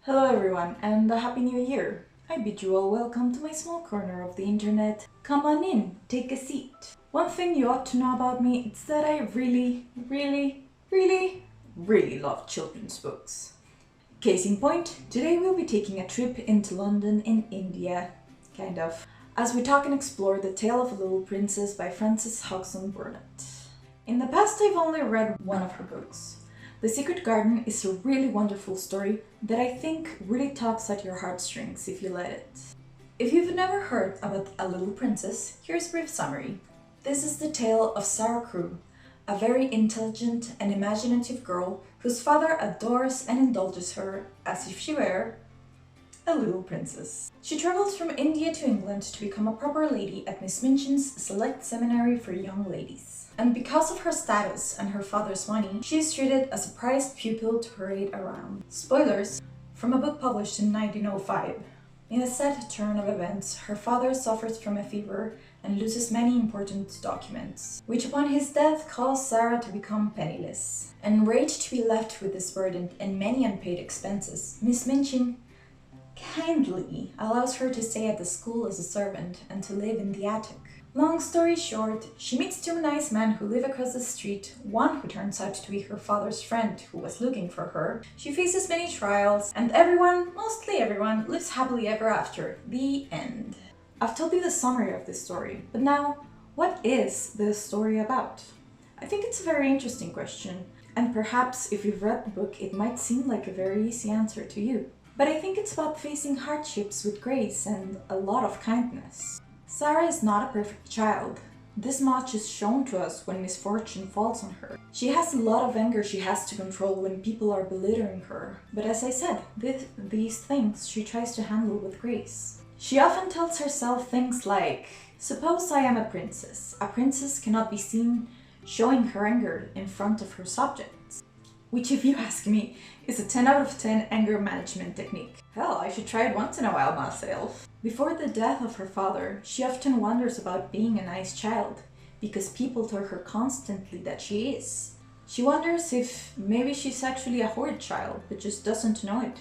Hello everyone and a happy new year! I bid you all welcome to my small corner of the internet. Come on in, take a seat. One thing you ought to know about me is that I really love children's books. Case in point, today we'll be taking a trip into London in India, kind of, as we talk and explore The Tale of a Little Princess by Frances Hodgson Burnett. In the past I've only read one of her books. The Secret Garden is a really wonderful story that I think really tugs at your heartstrings if you let it. If you've never heard about A Little Princess, here's a brief summary. This is the tale of Sarah Crewe, a very intelligent and imaginative girl whose father adores and indulges her as if she were a little princess. She travels from India to England to become a proper lady at Miss Minchin's select seminary for young ladies. And because of her status and her father's money, she is treated as a prized pupil to parade around. Spoilers from a book published in 1905. In a sad turn of events, her father suffers from a fever and loses many important documents, which upon his death cause Sarah to become penniless. Enraged to be left with this burden and many unpaid expenses, Miss Minchin kindly allows her to stay at the school as a servant and to live in the attic. Long story short, she meets two nice men who live across the street, one who turns out to be her father's friend who was looking for her. She faces many trials, and everyone, mostly everyone, lives happily ever after. The end. I've told you the summary of this story, but now, what is this story about? I think it's a very interesting question, and perhaps if you've read the book, it might seem like a very easy answer to you. But I think it's about facing hardships with grace and a lot of kindness. Sarah is not a perfect child. This much is shown to us when misfortune falls on her. She has a lot of anger she has to control when people are belittling her, but as I said, these things she tries to handle with grace. She often tells herself things like, "Suppose I am a princess. A princess cannot be seen showing her anger in front of her subjects." Which, if you ask me, is a 10 out of 10 anger management technique. Hell, I should try it once in a while myself. Before the death of her father, she often wonders about being a nice child, because people tell her constantly that she is. She wonders if maybe she's actually a horrid child, but just doesn't know it,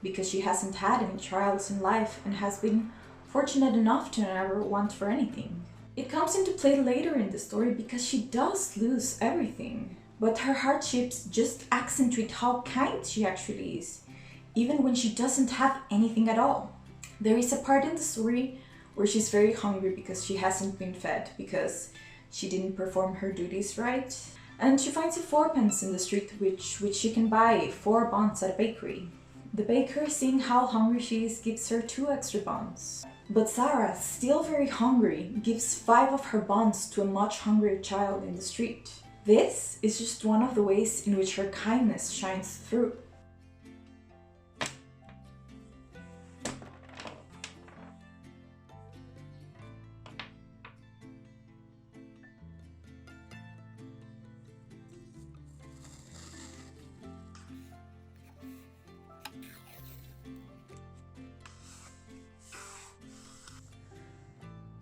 because she hasn't had any trials in life and has been fortunate enough to never want for anything. It comes into play later in the story because she does lose everything. But her hardships just accentuate how kind she actually is, even when she doesn't have anything at all. There is a part in the story where she's very hungry because she hasn't been fed, because she didn't perform her duties right. And she finds a fourpence in the street which she can buy 4 buns at a bakery. The baker, seeing how hungry she is, gives her 2 extra buns. But Sarah, still very hungry, gives 5 of her buns to a much hungrier child in the street. This is just one of the ways in which her kindness shines through.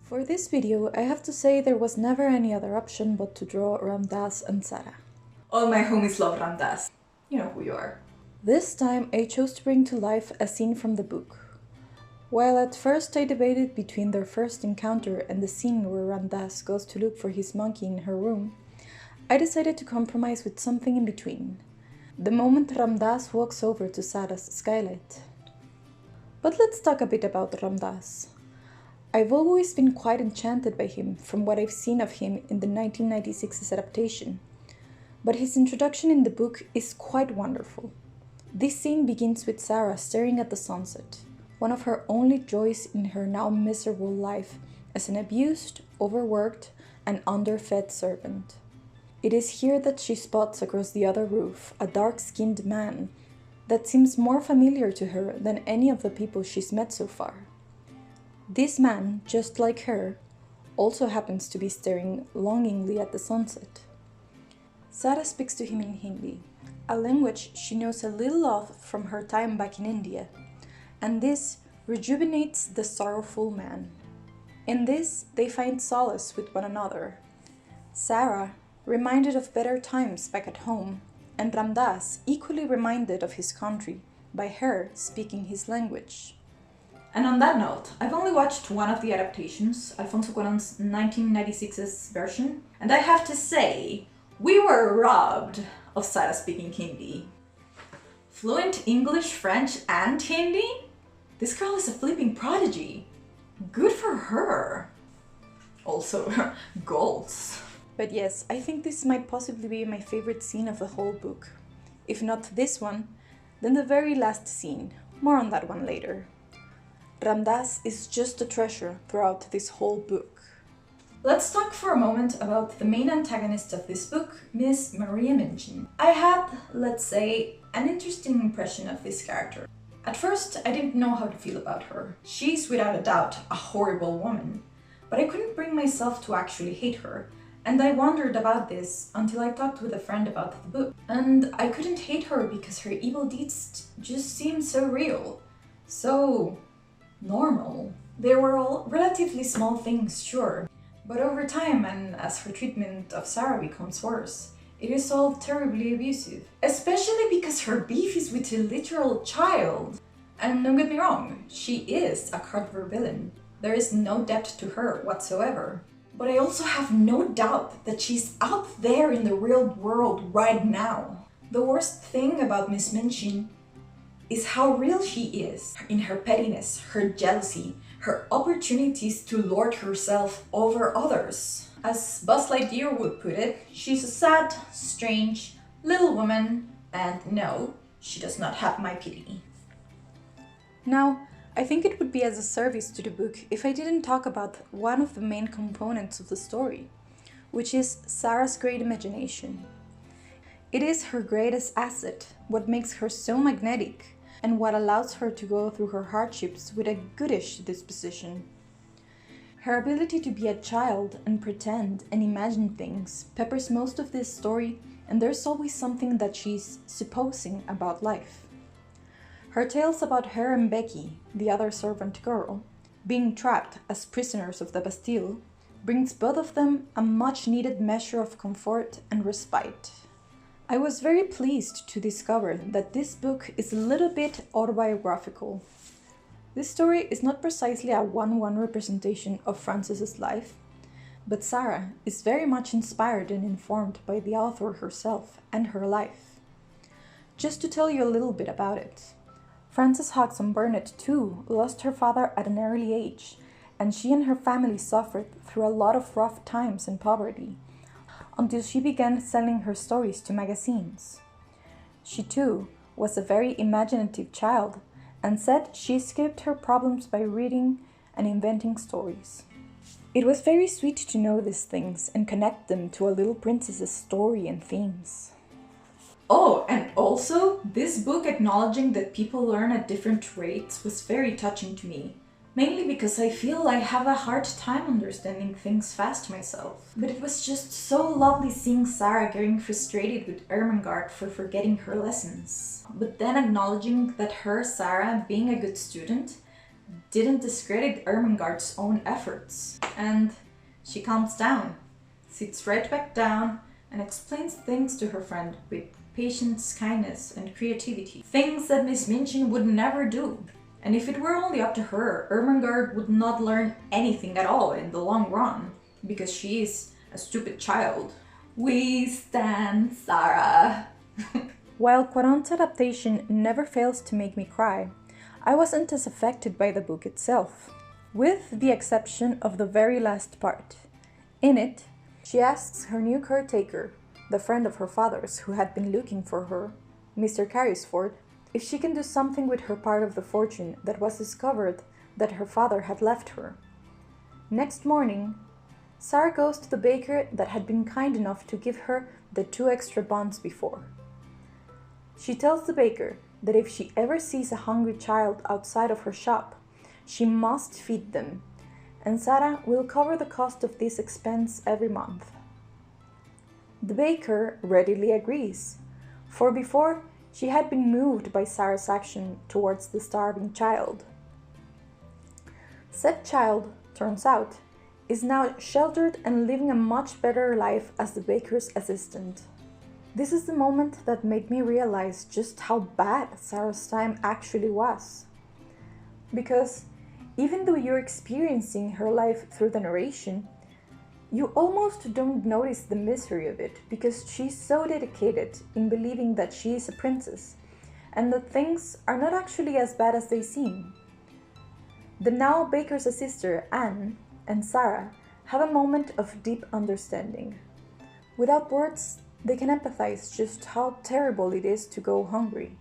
For this video, I have to say there was never any other option but to draw Ram Dass and Sarah. All my homies love Ram Dass. You know who you are. This time I chose to bring to life a scene from the book. While at first I debated between their first encounter and the scene where Ram Dass goes to look for his monkey in her room, I decided to compromise with something in between. The moment Ram Dass walks over to Sarah's skylight. But let's talk a bit about Ram Dass. I've always been quite enchanted by him from what I've seen of him in the 1996 adaptation, but his introduction in the book is quite wonderful. This scene begins with Sarah staring at the sunset, one of her only joys in her now miserable life as an abused, overworked, and underfed servant. It is here that she spots across the other roof a dark-skinned man that seems more familiar to her than any of the people she's met so far. This man, just like her, also happens to be staring longingly at the sunset. Sarah speaks to him in Hindi, a language she knows a little of from her time back in India, and this rejuvenates the sorrowful man. In this, they find solace with one another. Sarah, reminded of better times back at home, and Ram Dass, equally reminded of his country, by her speaking his language. And on that note, I've only watched one of the adaptations, Alfonso Cuarón's 1996's version, and I have to say, we were robbed of Sara speaking Hindi. Fluent English, French, and Hindi? This girl is a flipping prodigy. Good for her. Also, goals. But yes, I think this might possibly be my favorite scene of the whole book. If not this one, then the very last scene. More on that one later. Ramdas is just a treasure throughout this whole book. Let's talk for a moment about the main antagonist of this book, Miss Maria Minchin. I had, let's say, an interesting impression of this character. At first, I didn't know how to feel about her. She's without a doubt a horrible woman, but I couldn't bring myself to actually hate her, and I wondered about this until I talked with a friend about the book. And I couldn't hate her because her evil deeds just seemed so real, so normal. They were all relatively small things, sure, but over time and as her treatment of Sarah becomes worse, it is all terribly abusive. Especially because her beef is with a literal child. And don't get me wrong, she is a cardboard villain. There is no depth to her whatsoever. But I also have no doubt that she's out there in the real world right now. The worst thing about Miss Minchin is how real she is in her pettiness, her jealousy, her opportunities to lord herself over others. As Buzz Lightyear would put it, she's a sad, strange, little woman, and no, she does not have my pity. Now, I think it would be as a service to the book if I didn't talk about one of the main components of the story, which is Sarah's great imagination. It is her greatest asset, what makes her so magnetic, and what allows her to go through her hardships with a goodish disposition. Her ability to be a child and pretend and imagine things peppers most of this story, and there's always something that she's supposing about life. Her tales about her and Becky, the other servant girl, being trapped as prisoners of the Bastille, brings both of them a much-needed measure of comfort and respite. I was very pleased to discover that this book is a little bit autobiographical. This story is not precisely a one-one representation of Frances's life, but Sarah is very much inspired and informed by the author herself and her life. Just to tell you a little bit about it. Frances Hodgson Burnett too lost her father at an early age, and she and her family suffered through a lot of rough times and poverty, until she began selling her stories to magazines. She too was a very imaginative child, and said she escaped her problems by reading and inventing stories. It was very sweet to know these things and connect them to a little princess's story and themes. Oh, and also, this book acknowledging that people learn at different rates was very touching to me. Mainly because I feel I have a hard time understanding things fast myself. But it was just so lovely seeing Sarah getting frustrated with Ermengarde for forgetting her lessons. But then acknowledging that her, Sarah, being a good student, didn't discredit Ermengarde's own efforts. And she calms down, sits right back down, and explains things to her friend with patience, kindness, and creativity. Things that Miss Minchin would never do. And if it were only up to her, Ermengarde would not learn anything at all in the long run, because she is a stupid child. We stand Sarah. While Cuarón's adaptation never fails to make me cry, I wasn't as affected by the book itself, with the exception of the very last part. In it, she asks her new caretaker, the friend of her father's who had been looking for her, Mr. Carrisford, if she can do something with her part of the fortune that was discovered that her father had left her. Next morning, Sarah goes to the baker that had been kind enough to give her the 2 extra buns before. She tells the baker that if she ever sees a hungry child outside of her shop, she must feed them, and Sarah will cover the cost of this expense every month. The baker readily agrees, for before she had been moved by Sarah's action towards the starving child. Said child, turns out, is now sheltered and living a much better life as the baker's assistant. This is the moment that made me realize just how bad Sarah's time actually was. Because even though you're experiencing her life through the narration, you almost don't notice the misery of it because she's so dedicated in believing that she is a princess and that things are not actually as bad as they seem. The now baker's sister, Anne, and Sarah have a moment of deep understanding. Without words, they can empathize just how terrible it is to go hungry.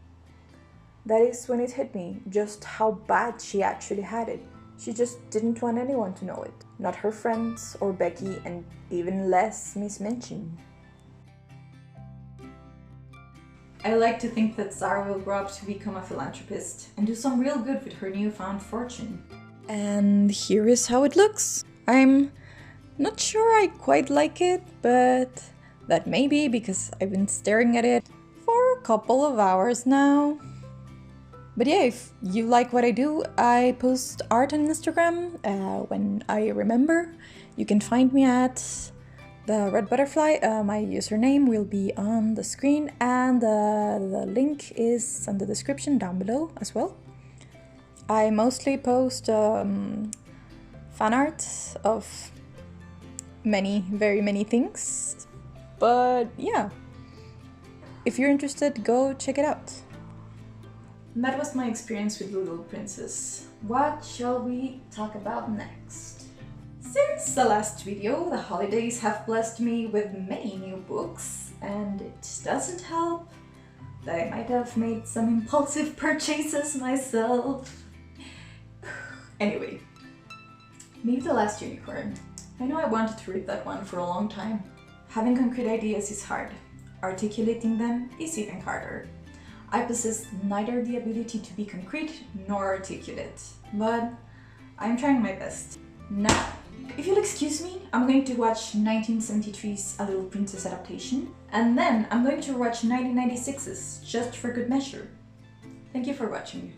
That is when it hit me just how bad she actually had it. She just didn't want anyone to know it. Not her friends or Becky, and even less Miss Minchin. I like to think that Sarah will grow up to become a philanthropist and do some real good with her newfound fortune. And here is how it looks. I'm not sure I quite like it, but that may be because I've been staring at it for a couple of hours now. But yeah, if you like what I do, I post art on Instagram when I remember. You can find me at the Red Butterfly. My username will be on the screen, and the link is in the description down below as well. I mostly post fan art of very many things. But yeah, if you're interested, go check it out. That was my experience with The Little Princess. What shall we talk about next? Since the last video, the holidays have blessed me with many new books, and it doesn't help that I might have made some impulsive purchases myself. Anyway, maybe The Last Unicorn. I know I wanted to read that one for a long time. Having concrete ideas is hard. Articulating them is even harder. I possess neither the ability to be concrete nor articulate, but I'm trying my best. Now, if you'll excuse me, I'm going to watch 1973's A Little Princess adaptation, and then I'm going to watch 1996's just for good measure. Thank you for watching.